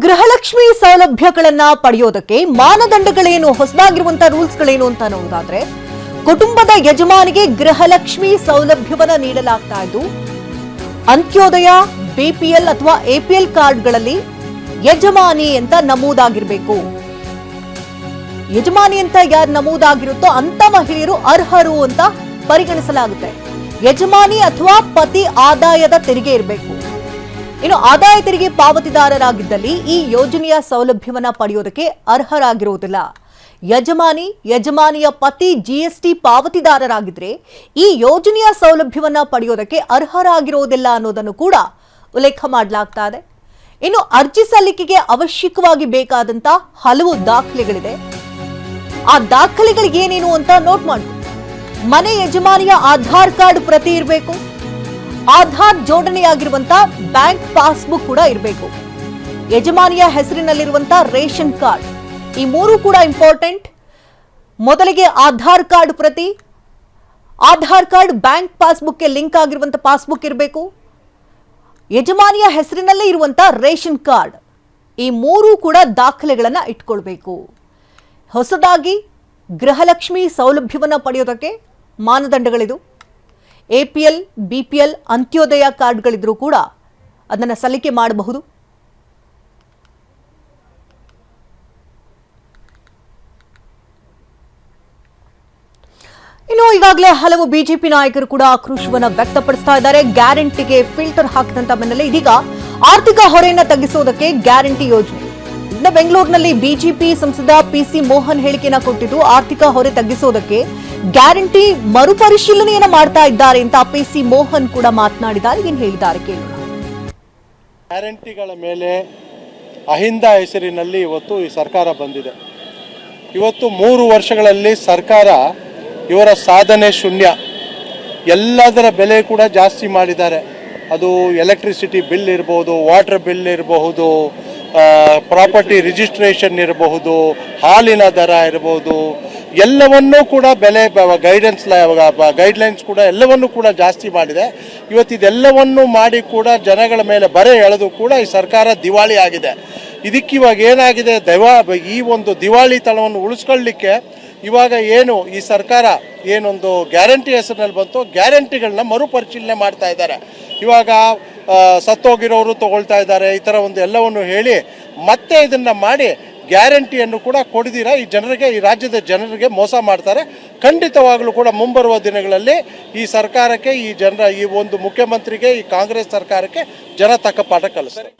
ಗೃಹಲಕ್ಷ್ಮಿ ಸೌಲಭ್ಯಗಳನ್ನ ಪಡೆಯೋದಕ್ಕೆ ಮಾನದಂಡಗಳೇನು, ಹೊಸದಾಗಿರುವಂತಹ ರೂಲ್ಸ್ಗಳೇನು ಅಂತ ನೋಡೋದಾದ್ರೆ, ಕುಟುಂಬದ ಯಜಮಾನಿಗೆ ಗೃಹಲಕ್ಷ್ಮಿ ಸೌಲಭ್ಯವನ್ನ ನೀಡಲಾಗ್ತಾ ಇದ್ದು, ಅಂತ್ಯೋದಯ, ಬಿಪಿಎಲ್ ಅಥವಾ ಎಪಿಎಲ್ ಕಾರ್ಡ್ಗಳಲ್ಲಿ ಯಜಮಾನಿ ಅಂತ ನಮೂದಾಗಿರ್ಬೇಕು. ಯಜಮಾನಿ ಅಂತ ಯಾರು ನಮೂದಾಗಿರುತ್ತೋ ಅಂತ ಮಹಿಳೆಯರು ಅರ್ಹರು ಅಂತ ಪರಿಗಣಿಸಲಾಗುತ್ತೆ. ಯಜಮಾನಿ ಅಥವಾ ಪತಿ ಆದಾಯದ ತೆರಿಗೆ ಇರಬೇಕು. ಇನ್ನು ಆದಾಯ ತೆರಿಗೆ ಪಾವತಿದಾರರಾಗಿದ್ದಲ್ಲಿ ಈ ಯೋಜನೆಯ ಸೌಲಭ್ಯವನ್ನ ಪಡೆಯೋದಕ್ಕೆ ಅರ್ಹರಾಗಿರುವುದಿಲ್ಲ. ಯಜಮಾನಿಯ ಪತಿ ಜಿಎಸ್ಟಿ ಪಾವತಿದಾರರಾಗಿದ್ರೆ ಈ ಯೋಜನೆಯ ಸೌಲಭ್ಯವನ್ನ ಪಡೆಯೋದಕ್ಕೆ ಅರ್ಹರಾಗಿರುವುದಿಲ್ಲ ಅನ್ನೋದನ್ನು ಕೂಡ ಉಲ್ಲೇಖ ಮಾಡಲಾಗ್ತಾ ಇದೆ. ಇನ್ನು ಅರ್ಜಿ ಸಲ್ಲಿಕೆಗೆ ಅವಶ್ಯಕವಾಗಿ ಬೇಕಾದಂತ ಹಲವು ದಾಖಲೆಗಳಿದೆ. ಆ ದಾಖಲೆಗಳು ಏನೇನು ಅಂತ ನೋಟ್ ಮಾಡಿ. ಮನೆ ಯಜಮಾನಿಯ ಆಧಾರ್ ಕಾರ್ಡ್ ಪ್ರತಿ ಇರಬೇಕು. ಆಧಾರ್ ಜೋಡಣೆಯಾಗಿರುವಂತ ಬ್ಯಾಂಕ್ ಪಾಸ್ಬುಕ್ ಕೂಡ ಇರಬೇಕು. ಯಜಮಾನಿಯ ಹೆಸರಿನಲ್ಲಿರುವಂತ ರೇಷನ್ ಕಾರ್ಡ್, ಈ ಮೂರು ಕೂಡ ಇಂಪಾರ್ಟೆಂಟ್. ಮೊದಲಿಗೆ ಆಧಾರ್ ಕಾರ್ಡ್ ಪ್ರತಿ, ಆಧಾರ್ ಕಾರ್ಡ್ ಬ್ಯಾಂಕ್ ಪಾಸ್ಬುಕ್ಗೆ ಲಿಂಕ್ ಆಗಿರುವಂತ ಪಾಸ್ಬುಕ್ ಇರಬೇಕು. ಯಜಮಾನಿಯ ಹೆಸರಿನಲ್ಲೇ ಇರುವಂತ ರೇಷನ್ ಕಾರ್ಡ್, ಈ ಮೂರು ಕೂಡ ದಾಖಲೆಗಳನ್ನ ಇಟ್ಕೊಳ್ಬೇಕು. ಹೊಸದಾಗಿ ಗೃಹಲಕ್ಷ್ಮಿ ಸೌಲಭ್ಯವನ್ನು ಪಡೆಯೋದಕ್ಕೆ ಮಾನದಂಡಗಳಿದು. ಎಪಿಎಲ್, ಬಿಪಿಎಲ್, ಅಂತ್ಯೋದಯ ಕಾರ್ಡ್ಗಳಿದ್ರೂ ಕೂಡ ಅದನ್ನು ಸಲ್ಲಿಕೆ ಮಾಡಬಹುದು. ಇನ್ನು ಈಗಾಗಲೇ ಹಲವು ಬಿಜೆಪಿ ನಾಯಕರು ಕೂಡ ಆಕ್ರೋಶವನ್ನು ವ್ಯಕ್ತಪಡಿಸ್ತಾ ಇದ್ದಾರೆ. ಗ್ಯಾರಂಟಿಗೆ ಫಿಲ್ಟರ್ ಹಾಕಿದಂತ ಬೆನ್ನಲ್ಲೇ ಇದೀಗ ಆರ್ಥಿಕ ಹೊರೆಯನ್ನು ತಗ್ಗಿಸುವುದಕ್ಕೆ ಗ್ಯಾರಂಟಿ ಯೋಜನೆ. ಇನ್ನು ಬೆಂಗಳೂರಿನಲ್ಲಿ ಬಿಜೆಪಿ ಸಂಸದ ಪಿಸಿ ಮೋಹನ್ ಹೇಳಿಕೆಯನ್ನ ಕೊಟ್ಟಿದ್ದು, ಆರ್ಥಿಕ ಹೊರೆ ತಗ್ಗಿಸುವುದಕ್ಕೆ ಗ್ಯಾರಂಟಿ ಮರುಪರಿಶೀಲನೆಯನ್ನ ಮಾಡ್ತಾ ಇದ್ದಾರೆ ಅಂತ ಪಿಸಿ ಮೋಹನ್ ಕೂಡ ಮಾತನಾಡಿದ್ದಾರೆ. ಏನ್ ಹೇಳಿದ್ದಾರೆ ಕೇಳೋಣ. ಗ್ಯಾರಂಟಿಗಳ ಮೇಲೆ ಅಹಿಂದ ಹೆಸರಿನಲ್ಲಿ ಇವತ್ತು ಈ ಸರ್ಕಾರ ಬಂದಿದೆ. ಇವತ್ತು 3 ವರ್ಷಗಳಲ್ಲಿ ಸರ್ಕಾರ ಇವರ ಸಾಧನೆ ಶೂನ್ಯ. ಎಲ್ಲದರ ಬೆಲೆ ಕೂಡ ಜಾಸ್ತಿ ಮಾಡಿದ್ದಾರೆ. ಅದು ಎಲೆಕ್ಟ್ರಿಸಿಟಿ ಬಿಲ್ ಇರಬಹುದು, ವಾಟರ್ ಬಿಲ್ ಇರಬಹುದು, ಪ್ರಾಪರ್ಟಿ ರಿಜಿಸ್ಟ್ರೇಷನ್ ಇರಬಹುದು, ಹಾಲಿನ ದರ ಇರಬಹುದು, ಎಲ್ಲವನ್ನೂ ಕೂಡ ಬೆಲೆ ಗೈಡ್ಲೈನ್ಸ್ ಕೂಡ ಎಲ್ಲವನ್ನೂ ಕೂಡ ಜಾಸ್ತಿ ಮಾಡಿದೆ. ಇವತ್ತಿದೆಲ್ಲವನ್ನು ಮಾಡಿ ಕೂಡ ಜನಗಳ ಮೇಲೆ ಬರೆ ಎಳೆದು ಕೂಡ ಈ ಸರ್ಕಾರ ದಿವಾಳಿ ಆಗಿದೆ. ಇದಕ್ಕಿವಾಗ ಏನಾಗಿದೆ, ಈ ಒಂದು ದಿವಾಳಿತನವನ್ನು ಉಳಿಸ್ಕೊಳ್ಳಿಕ್ಕೆ ಇವಾಗ ಏನು ಈ ಸರ್ಕಾರ ಏನೊಂದು ಗ್ಯಾರಂಟಿ ಹೆಸರಿನಲ್ಲಿ ಬಂತು, ಗ್ಯಾರಂಟಿಗಳನ್ನ ಮರುಪರಿಶೀಲನೆ ಮಾಡ್ತಾ ಇದ್ದಾರೆ. ಇವಾಗ ಸತ್ತೋಗಿರೋರು ತಗೊಳ್ತಾ ಇದ್ದಾರೆ, ಈ ಥರ ಒಂದು ಎಲ್ಲವನ್ನು ಹೇಳಿ ಮತ್ತೆ ಇದನ್ನು ಮಾಡಿ ಗ್ಯಾರಂಟಿಯನ್ನು ಕೂಡ ಕೊಡದಿರ ಈ ಜನರಿಗೆ, ಈ ರಾಜ್ಯದ ಜನರಿಗೆ ಮೋಸ ಮಾಡ್ತಾರೆ. ಖಂಡಿತವಾಗಲೂ ಕೂಡ ಮುಂಬರುವ ದಿನಗಳಲ್ಲಿ ಈ ಸರ್ಕಾರಕ್ಕೆ, ಈ ಒಂದು ಮುಖ್ಯಮಂತ್ರಿಗೆ, ಈ ಕಾಂಗ್ರೆಸ್ ಸರ್ಕಾರಕ್ಕೆ ಜನ ತಕ್ಕ ಪಾಠ ಕಲಿಸ್ತಾರೆ.